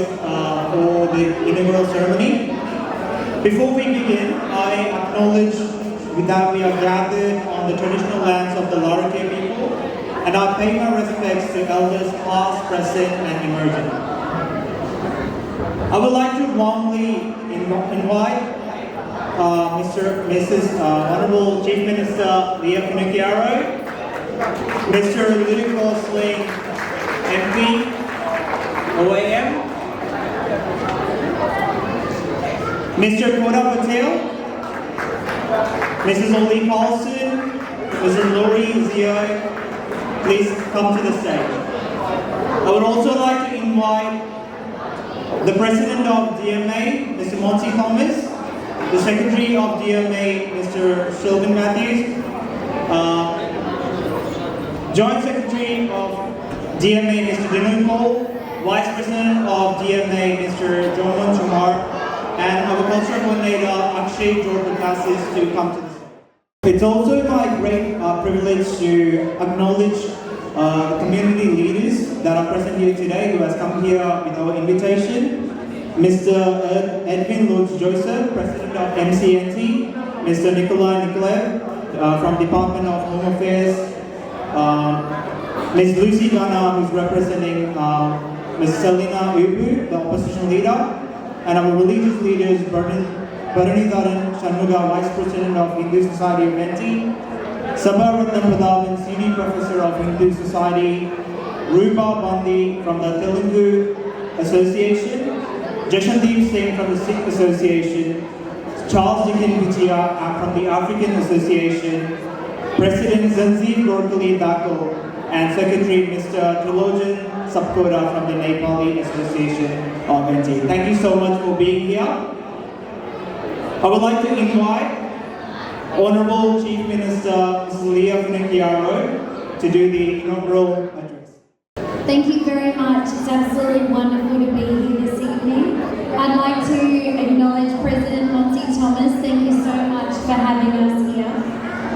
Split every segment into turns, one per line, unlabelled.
for the inaugural ceremony. Before we begin, I acknowledge that we are gathered on the traditional lands of the Larrakia people, and I pay my respects to elders past, present, and emerging. I would like to warmly invite Honorable Chief Minister Leah Finocchiaro, Mr. Luke Gosling, MP, OAM, Mr. Koda Patel, Mrs. Oli Carlson, Mrs. Lori Zio, please come to the stage. I would also like to invite the President of DMA, Mr. Monty Thomas, the Secretary of DMA, Mr. Sylvan Matthews, Joint Secretary of DMA, Mr. Dinu Cole, Vice President of DMA, Mr. John Chumar, and our Cultural Coordinator, Akshay Jordan-Cassis, to come to the stage. It's also my great privilege to acknowledge the community leaders that are present here today who has come here with our invitation. Mr. Edwin Lutz Joseph, President of MCNT, Mr. Nikolai Nikolaev from Department of Home Affairs, Ms. Lucy Ghana, who's representing Ms. Selina Ubu, the opposition leader, and our religious leaders, Bharanidharan Shanmuga, Vice President of Hindu Society of Menti, Sabha Ratna Pradhavan, Senior Professor of Hindu Society, Rupa Bandi from the Telugu Association, Jashandeep Singh from the Sikh Association, Charles Dicken Bhutia from the African Association, President Zanzibar Gorkali Dako, and Secretary Mr. Trilojan Sapkota from the Nepali Association of NT. Thank you so much for being here. I would like to invite Honorable Chief Minister Mrs. Leah Finocchiaro to do the inaugural address.
Thank you very much. It's absolutely wonderful to be here this evening. I'd like to acknowledge President Monty Thomas. Thank you so much for having us here.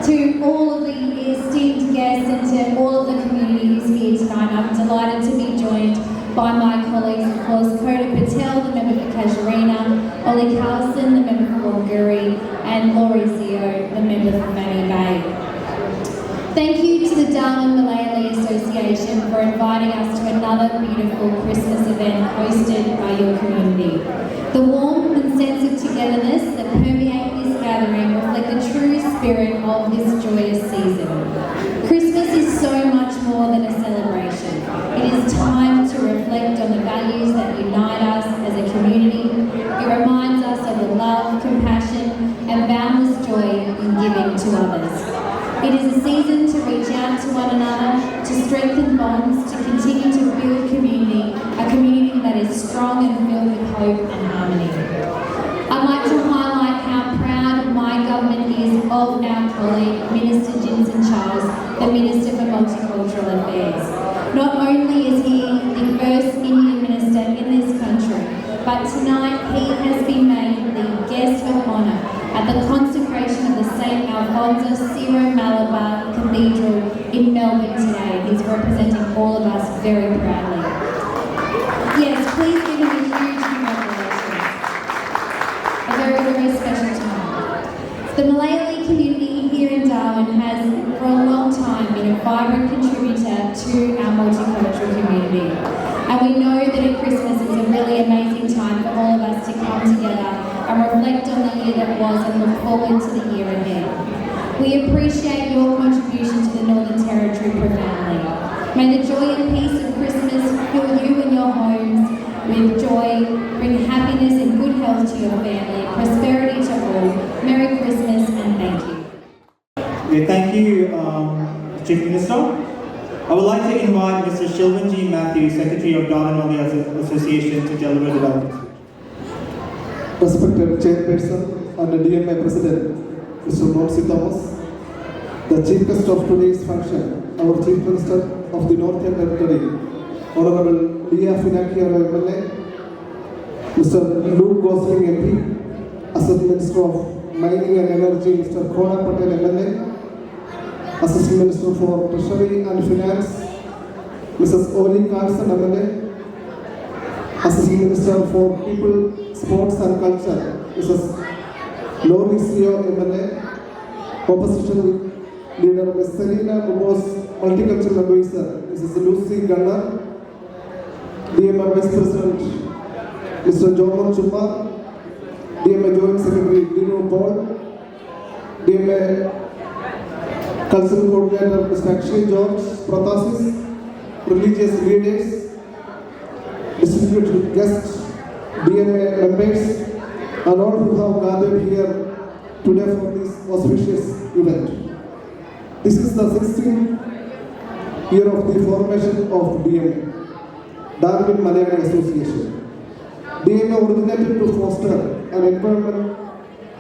To all of the esteemed guests and to all of the community who's here tonight, I'm delighted to be joined by my colleagues, of course, Koda Patel, the member for Casuarina, Oli Carlson, the member for Walguri, and Lori Zio, the member for Fanny Bay. Thank you to the Darwin Malayali Association for inviting us to another beautiful Christmas event hosted by your community. The warmth and sense of togetherness that permeate this gathering reflect the true spirit of this joyous season. Christmas is so much more than a celebration. It is time to reflect on the values that unite us as a community. It reminds us of the love, compassion, and boundless joy in giving to others. It is a season to reach out to one another, to strengthen bonds, to continue to build community, a community that is strong and filled with hope and harmony. I'd like to highlight how proud my government is of our colleague, Minister Jinson Charles, the Minister for Multicultural Affairs. Not only is he the first Indian minister in this country, but tonight he has been made the guest of honour at the consecration of the St. Alfonso Syro Malabar Cathedral in Melbourne today. He's representing all of us very proudly. Yes, please give him a huge congratulations. A very, very special time. The Malayali community here in Darwin has for a long time been a vibrant contributor to our multicultural community. And we know that at Christmas is a really amazing time for all of us to come together and reflect on the year that was and look forward to the year ahead. We appreciate your contribution to the Northern Territory profoundly. May the joy and peace of Christmas fill you and your homes with joy, bring happiness and good health to your family, prosperity to all. Merry Christmas and thank you.
Okay, thank you, Chief Minister. I would like to invite Mr. Sylvan G. Matthews, Secretary of Darwin Association, to deliver the welcome.
Respected Chairperson and DMA President, Mr. Monty Thomas, the Chief Guest of today's function, our Chief Minister of the Northern Territory, Honorable Leah Finocchiaro MLA, Mr. Luke Gosling MP, Assistant Minister of Mining and Energy, Mr. Koda Patel MLA, Assistant Minister for Treasury and Finance, Mrs. Oli Carlson MLA, Assistant Minister for People, Sports and Culture, Mrs. Lori CEO MLA, Opposition Leader Ms. Selina Gomez, Multicultural Advisor, Mrs. Lucy Gunnar, DMA Vice President, Mr. John Chumma, DMA Joint Secretary Dino Paul, DMA Cultural Coordinator Mr. Akshay George Pratasis, religious leaders, distinguished guests, DMA members, and all who have gathered here today for this auspicious event. This is the 16th year of the formation of DMA, Darwin Malayali Association. DMA originated to foster an environment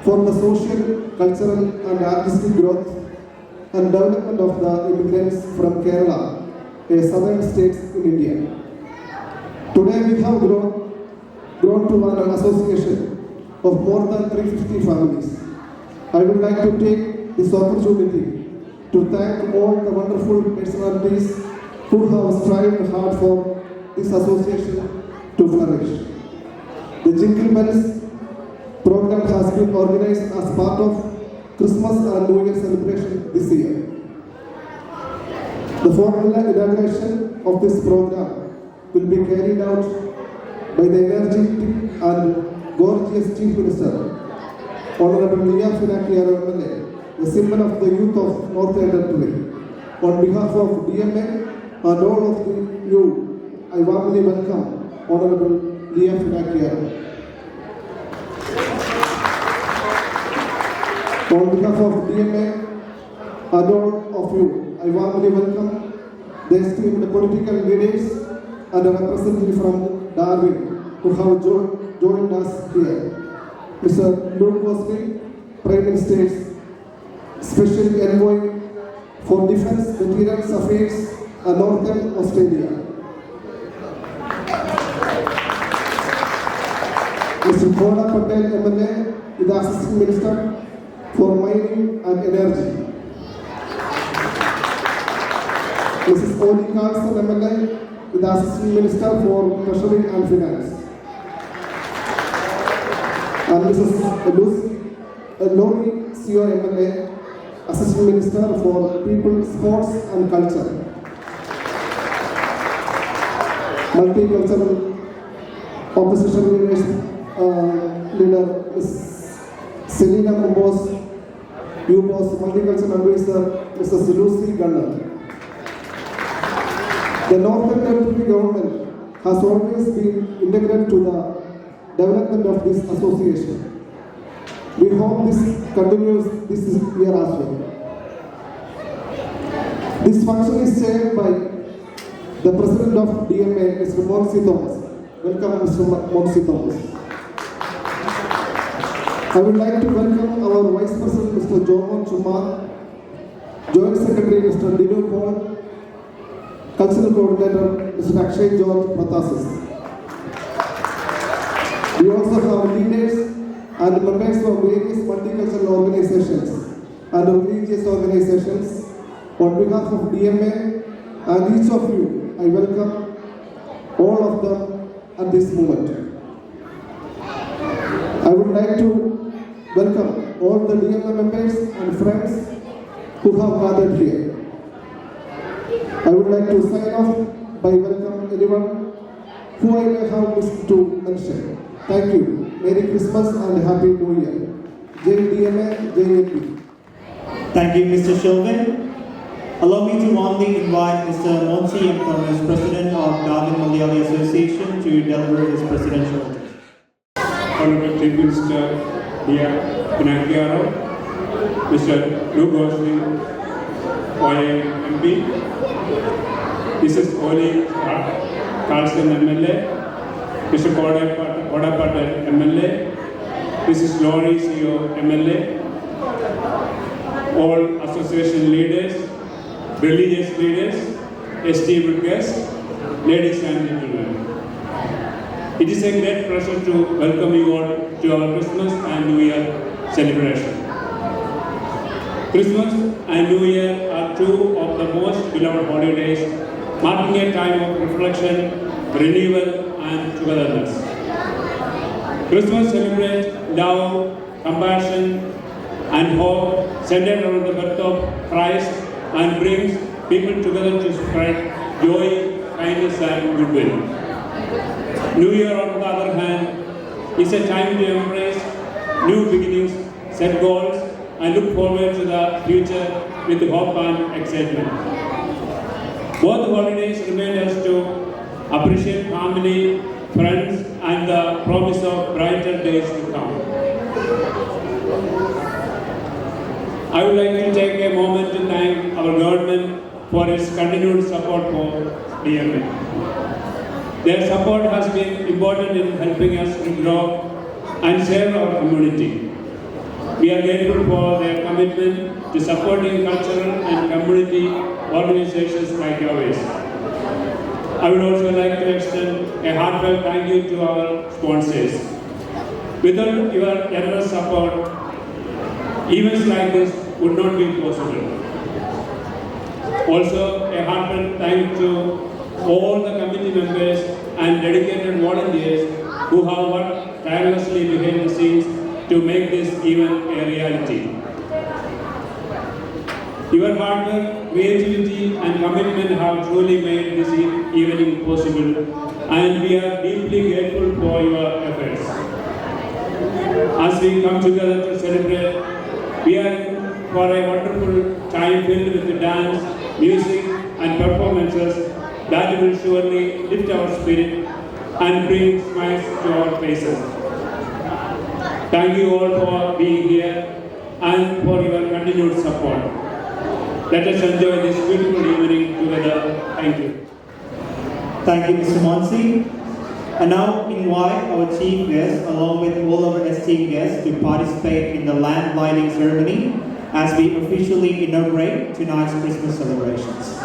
for the social, cultural and artistic growth and development of the immigrants from Kerala, a southern state in India. Today we have grown to an association of more than 350 families. I would like to take this opportunity to thank all the wonderful personalities who have strived hard for this association to flourish. The Jingle Bells program has been organized as part of Christmas and New Year celebration this year. The formal inauguration of this program will be carried out by the energetic and gorgeous Chief Minister, Honorable Leah Finaki MLA, the symbol of the youth of Northern Territory. On behalf of DMA and all of you, I warmly welcome Honorable Leah Finaki. On behalf of DMA and all of you, I warmly welcome the esteemed political leaders and a representative from Darwin who have joined us here. Mr. Luke Mosley, Prime Minister's Special Envoy for Defence, Veterans Affairs and Northern Australia. Mr. Kola Patel, MLA, is the Assistant Minister for Mining and Energy. Mrs. Oli Carlson, MLA, with the Assistant Minister for Treasury and Finance. And Mrs. Lori CEO MLA, Assistant Minister for People, Sports and Culture. Multicultural Opposition Leader Ms. Selina Gomez, UBOS Multicultural Advisor Mrs. Lucy Gunnar. The Northern Territory government has always been integral to the development of this association. We hope this continues this year as well. This function is chaired by the President of DMA, Mr. Monsi Thomas. Welcome, Mr. Monsi Thomas. I would like to welcome our Vice President, Mr. John Chumma, Joint Secretary, Mr. Dino Paul, Cultural Coordinator, Mr. Akshay George Pratasis. We also have leaders and members of various multicultural organizations and religious organizations. On behalf of DMA and each of you, I welcome all of them at this moment. I would like to welcome all the DMA members and friends who have gathered here. I would like to sign off by welcoming anyone who I may have missed to mention. Thank you. Merry Christmas and Happy New Year. Jai DMA, Jai NP.
Thank you, Mr. Shilvin. Allow me to warmly invite Mr. Monsi M. Thomas, President of Darwin Malayali Association, to deliver his presidential address.
Honorable Chief Minister Leah Finaki, Mr. Luke Mosley, MP, Mrs. Oli Carlson, MLA, Mr. Koda Patel, MLA, Mrs. Lori CEO, MLA, all association leaders, religious leaders, esteemed guests, ladies and gentlemen. It is a great pleasure to welcome you all to our Christmas and New Year celebration. Christmas and New Year are two of the most beloved holidays, marking a time of reflection, renewal and togetherness. Christmas celebrates love, compassion, and hope centered around the birth of Christ and brings people together to spread joy, kindness, and goodwill. New Year, on the other hand, is a time to embrace new beginnings, set goals, and look forward to the future with hope and excitement. Both holidays remind us to appreciate family, friends, and the promise of brighter days to come. I would like to take a moment to thank our government for its continued support for DMA. Their support has been important in helping us to grow and serve our community. We are grateful for their commitment to supporting cultural and community organizations like yours. I would also like to extend a heartfelt thank you to our sponsors. Without your generous support, events like this would not be possible. Also, a heartfelt thank to all the committee members and dedicated volunteers who have worked tirelessly behind the scenes to make this event a reality. Your hard work, creativity, and commitment have truly made this evening possible, and we are deeply grateful for your efforts. As we come together to celebrate, we are in for a wonderful time filled with dance, music, and performances that will surely lift our spirit and bring smiles to our faces. Thank you all for being here and for your continued support. Let us enjoy this beautiful evening together. Thank you.
Thank you, Mr. Monsi. And now invite our chief guest along with all of our esteemed guests to participate in the lamp lighting ceremony as we officially inaugurate tonight's Christmas celebrations.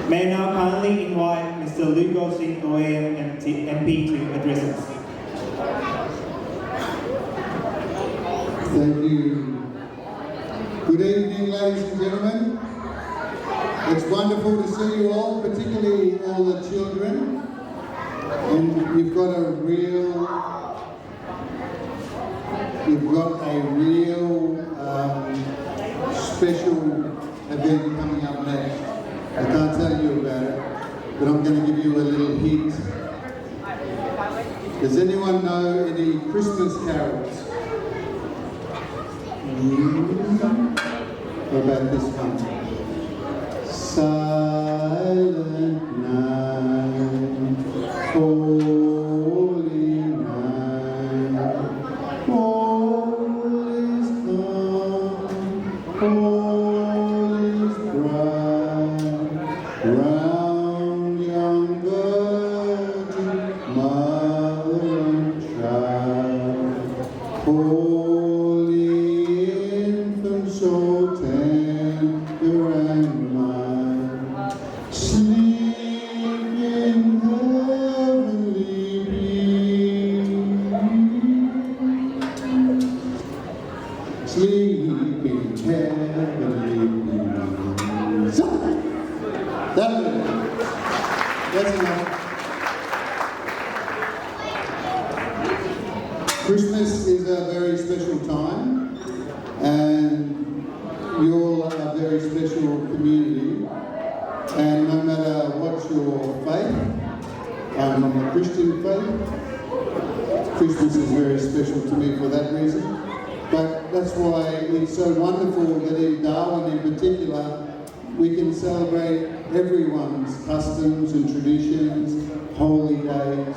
May I now kindly invite Mr. Lugo Singh OAM MP to address us.
Thank you. Good evening, ladies and gentlemen. It's wonderful to see you all, particularly all the children. And you've got a real special event coming up next. I can't tell you about it, but I'm going to give you a little hint. Does anyone know any Christmas carols? What about this one? Silent night, holy night, all is calm, all is bright, round young virgin, mother and child, holy infant, so tender and mild, sleep in heavenly peace, sleep in heavenly peace. That's enough. Christmas is a very special time, and you all are a very special community. And no matter what's your faith, I'm a Christian faith, Christmas is very special to me for that reason. But that's why it's so wonderful that in Darwin in particular, we can celebrate everyone's customs and traditions, holy days.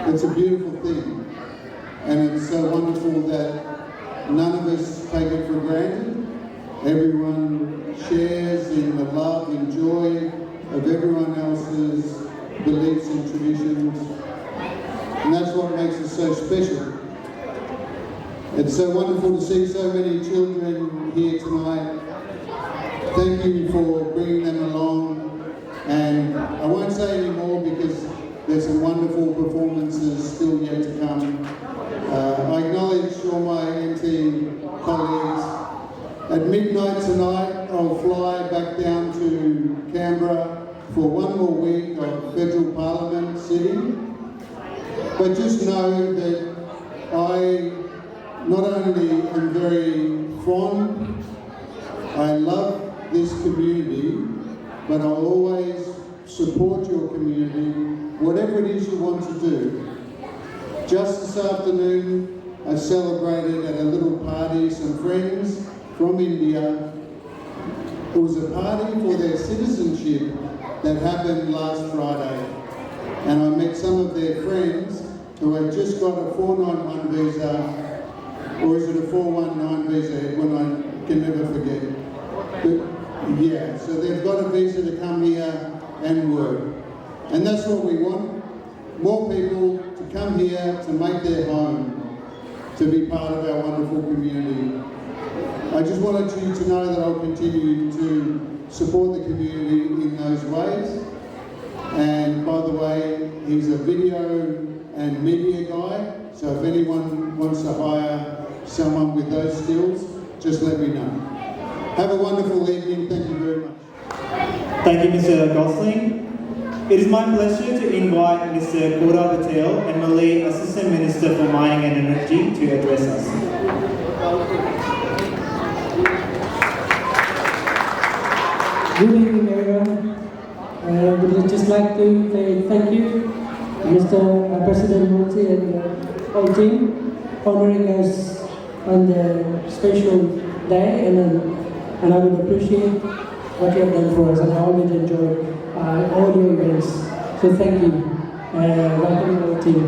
It's a beautiful thing. And it's so wonderful that none of us take it for granted. Everyone shares in the love and joy of everyone else's beliefs and traditions. And that's what makes it so special. It's so wonderful to see so many children here tonight. Thank you for bringing them along. And I won't say any more because there's some wonderful performances still yet to come. I acknowledge all my NT colleagues. At midnight tonight, I'll fly back down to Canberra for one more week of Federal Parliament sitting. But just know that I not only am very fond, I love this community, but I'll always support your community, whatever it is you want to do. Just this afternoon, I celebrated at a little party some friends from India. It was a party for their citizenship that happened last Friday. And I met some of their friends who had just got a 491 visa, or is it a 419 visa, when I can never forget. But yeah, so they've got a visa to come here and work. And that's what we want. More people to come here to make their home, to be part of our wonderful community. I just wanted you to know that I'll continue to support the community in those ways. And by the way, he's a video and media guy, so if anyone wants to hire someone with those skills, just let me know. Have a wonderful evening. Thank you very much.
Thank you, Mr. Gosling. It is my pleasure to invite Mr. Koda Patel, MLA Assistant Minister for Mining and Energy, to address us.
Good evening, everyone. I would just like to say thank you, Mr. President Monty and the whole team, honoring us on the special day, and I would appreciate what you have done for us, and I always enjoy all your events. So thank you. Welcome to our team.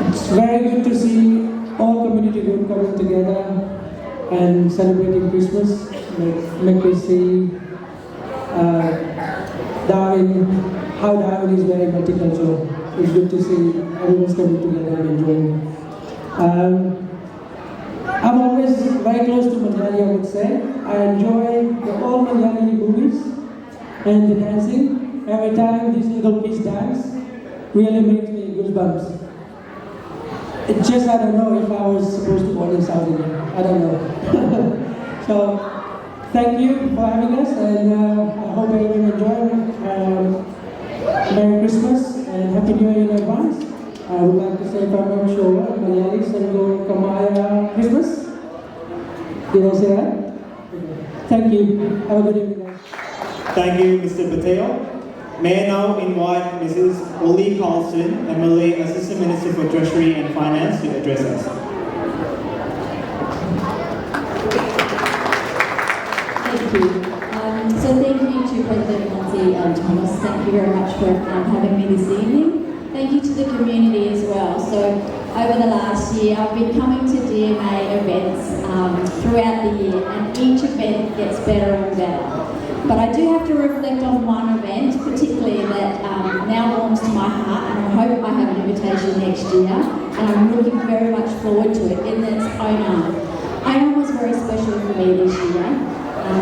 It's very good to see all community group coming together and celebrating Christmas. Make me see Darwin, how Darwin is very multicultural. It's good to see everyone's coming together and enjoying. I'm always very close to Malayali, I would say. I enjoy all Malayali movies and the dancing. Every time these little kids dance, really makes me goosebumps. It's just, I don't know if I was supposed to born in South India. I don't know. So, thank you for having us, and I hope everyone enjoy. Merry Christmas and Happy New Year in advance. I would like to say Pramam Showa, Malayali, Sango Kamaya Christmas. Did I say that? Thank you. Have a good evening, guys.
Thank you, Mr. Patel. May I now invite Mrs. Oli Carlson, MLA Assistant Minister for Treasury and Finance, to address us.
Thank you. So thank you to President Monty and Thomas. Thank you very much for having me this evening. Thank you to the community as well. So over the last year, I've been coming to DMA events throughout the year, and each event gets better and better. But I do have to reflect on one event, particularly that now warms to my heart, and I hope I have an invitation next year, and I'm looking very much forward to it, in its own. IOM was very special for me this year,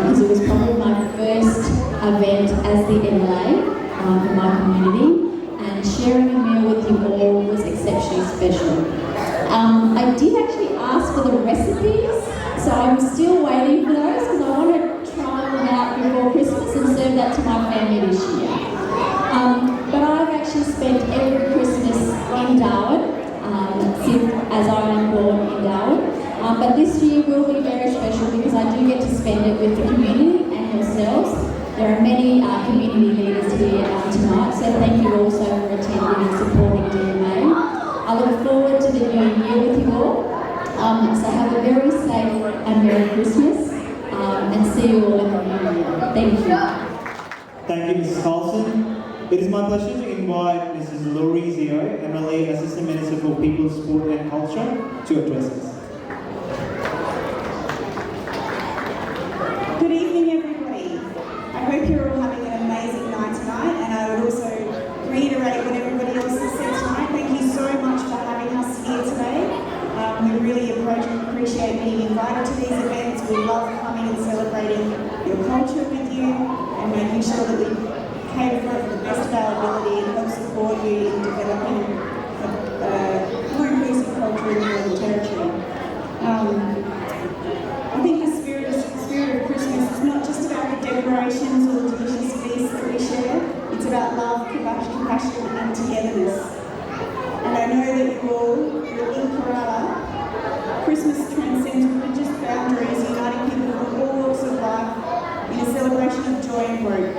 because it was probably my first event as the MLA for my community, and sharing a meal with you all was exceptionally special. I did actually ask for the recipes, so I'm still waiting for those, because I want to try them out before Christmas and serve that to my family this year. But I've actually spent every Christmas in Darwin, as I am born in Darwin. But this year will be very special because I do get to spend it with the community and yourselves. There are many community leaders here tonight, so thank you also for attending and supporting DMA. I look forward to the new year with you all. So have a very safe and Merry Christmas, and see you all in the new year. Thank you.
Thank you, Mrs. Carlson. It is my pleasure to invite Mrs. Laurie Zio, MLA Assistant Minister for People, Sport and Culture, to address us.
Good evening, everybody. I hope you're all having an amazing night tonight, and I would also reiterate what everybody else has said tonight. Thank you so much for having us here today. We really appreciate being invited to these events. We love coming and celebrating your culture with you and making sure that we cater for it to the best of our ability and help support you in developing a more inclusive culture in the Northern Territory. I think the spirit of Christmas is not just about the decorations or the delicious feasts that we share. It's about love, compassion and togetherness. And I know that you all, in Kerala, Christmas transcends religious boundaries, uniting people from all walks of life in a celebration of joy and growth.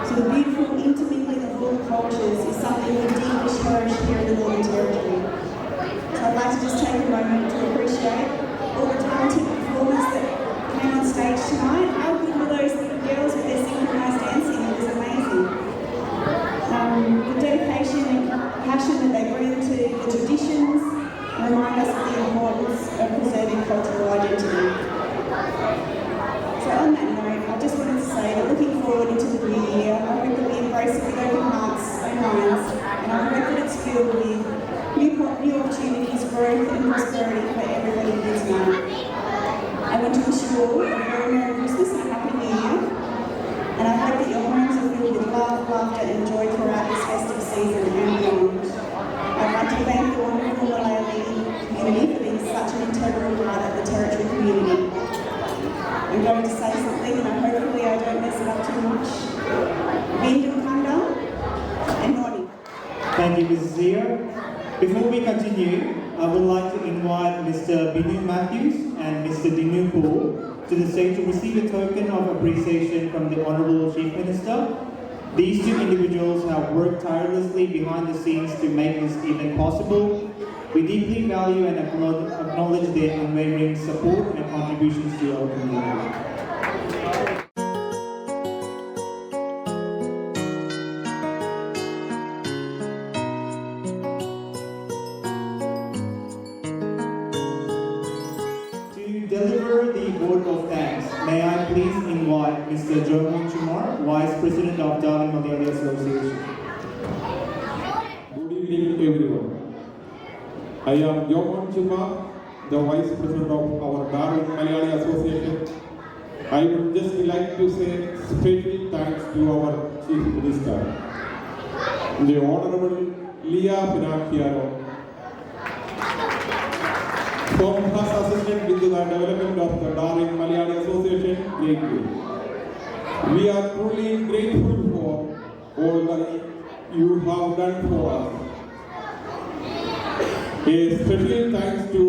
So the beautiful intermingling of all cultures is something we deeply cherish here in the Northern Territory. So I'd like to just take a moment to appreciate all the talented performers that came on stage tonight. How good were those little girls with their synchronised dancing? It was amazing. The dedication and passion that they bring to the traditions remind us of the importance of preserving cultural identity. So on that note, I just wanted to say that looking forward into the new year, I hope that we embrace it with open hearts and minds, and I hope that it's filled with new opportunities, growth and prosperity for everybody here tonight. I want to wish you all a very Merry Christmas and a Happy New Year, and I hope that your homes are filled with love, laughter and joy throughout this festive season and beyond. I'd like to thank the wonderful Malayali community for being such an integral part of the Territory community. I'm going to say something and hopefully I don't mess it up too much. Bindum Kanda and Nori.
Thank you, Mrs. Zio. Before we continue, I would like to invite Mr. Binu Matthews and Mr. Dinu Paul to the stage to receive a token of appreciation from the Honourable Chief Minister. These two individuals have worked tirelessly behind the scenes to make this event possible. We deeply value and acknowledge their unwavering support and contributions to our community. To deliver the vote of thanks, may I please invite Mr. Johan Chumar, Vice President of Darling Malayali Association.
Good evening, everyone. I am Johan Chumar, the Vice President of our Darling Malayali Association. I would just like to say special thanks to our Chief Minister, the Honorable Leah Pinacchiaro, for her assistance with the development of the Darling Malayali Association greatly. We are truly grateful for all that you have done for us. A special thanks to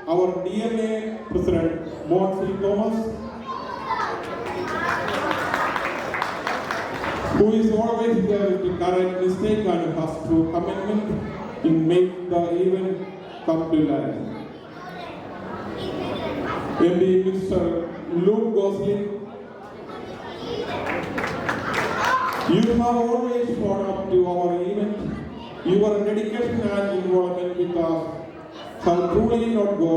our DMA President, Monsignor Thomas, who is always there to correct mistakes and has true commitment in make the event come to life. MD Mr. Luke Gosling, you have always shown up to our event. Your dedication and involvement with us shall truly not go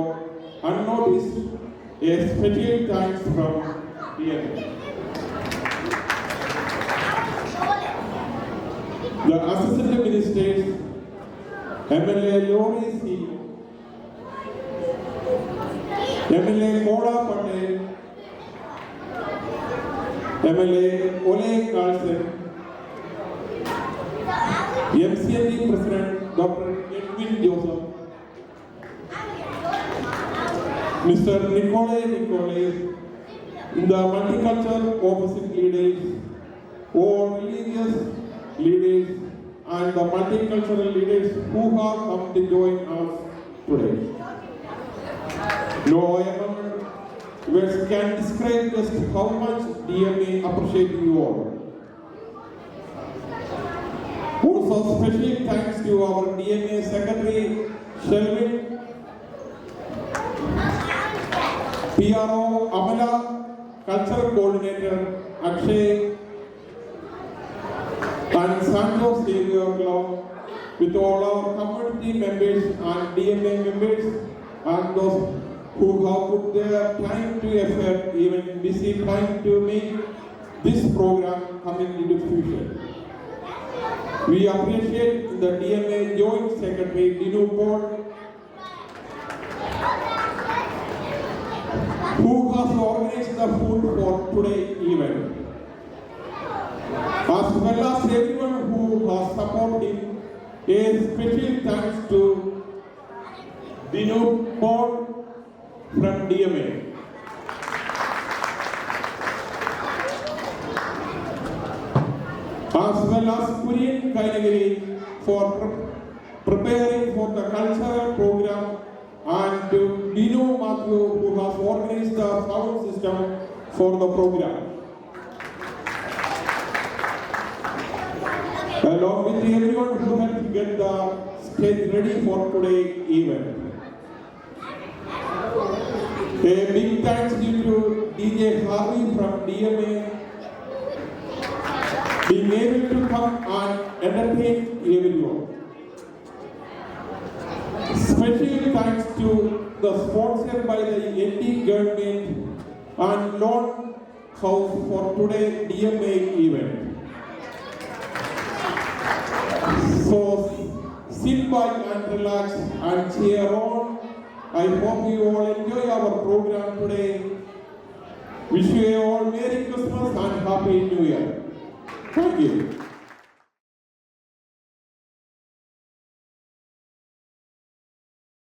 unnoticed. A special thanks from DMA. The Assistant Ministers, MLA Laurie C, MLA Koda Patel, MLA Ole Carlson, MCME President Dr. Edwin Joseph, Mr. Nicolai, the multicultural opposite leaders, all religious leaders, and the multicultural leaders who have come to join us today. No, words can describe just how much DMA appreciate you all. Also, special thanks to our DMA Secretary, Shelvin, PRO, Amala, Cultural Coordinator, Akshay, and Santos Club, with all our community members and DMA members, and those who have put their time to effort, even busy time to make this program coming into future. We appreciate the DMA Joint Secretary, Dinu Board, who has organized the food for today's event, as well as everyone who has supported. A special thanks to Dinu Board from DMA. As well as Kurian Kainagiri for preparing for the cultural program, and to Dino Matthew who has organized the sound system for the program. Along with everyone who helped get the stage ready for today's event. A big thanks due to DJ Harvey from DMA being able to come and entertain everyone. Special thanks to the sponsor by the ND government and Lord House for today's DMA event. So sit back and relax and cheer on. I hope you all enjoy our program today. Wish you all Merry Christmas and Happy New Year. Thank you.